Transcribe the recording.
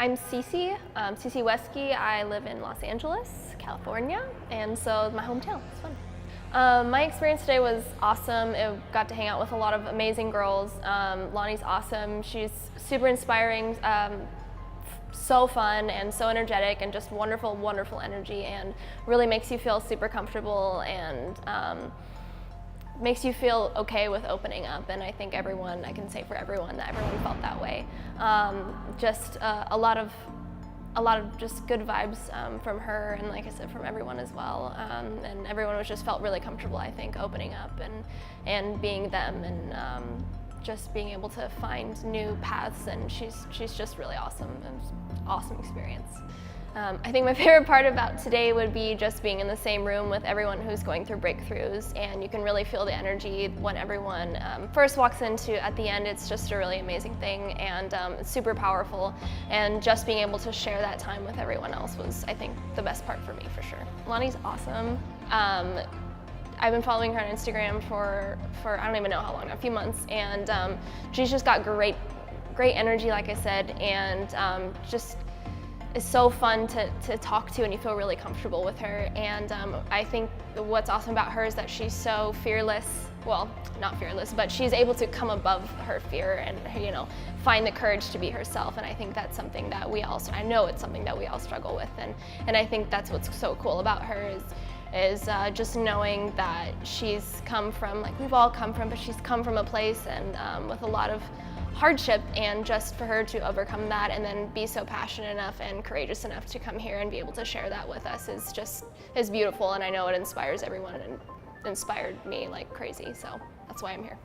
I'm Cece, Cece Wesky. I live in Los Angeles, California, and so my hometown. It's fun. My experience today was awesome. I got to hang out with a lot of amazing girls. Lani's awesome. She's super inspiring, so fun and so energetic and just wonderful, wonderful energy, and really makes you feel super comfortable and makes you feel okay with opening up. And I think everyone, I can say for everyone, that everyone felt that way. Just a lot of just good vibes from her, and like I said, from everyone as well. And everyone was just felt really comfortable, I think, opening up and being them, and just being able to find new paths. And she's just really awesome. It was an awesome experience. I think my favorite part about today would be just being in the same room with everyone who's going through breakthroughs, and you can really feel the energy when everyone first walks into. At the end, it's just a really amazing thing, and it's super powerful, and just being able to share that time with everyone else was, I think, the best part for me, for sure. Lani's awesome. I've been following her on Instagram for I don't even know how long, a few months, and she's just got great energy, like I said, and just is so fun to talk to, and you feel really comfortable with her. And I think what's awesome about her is that she's so fearless. Well, not fearless, but she's able to come above her fear and, you know, find the courage to be herself. And I think that's something that we all, I know it's something that we all struggle with. And I think that's what's so cool about her is just knowing that she's come from, like we've all come from, but she's come from a place and with a lot of hardship, and just for her to overcome that and then be so passionate enough and courageous enough to come here and be able to share that with us is beautiful. And I know it inspires everyone, and inspired me like crazy, so that's why I'm here.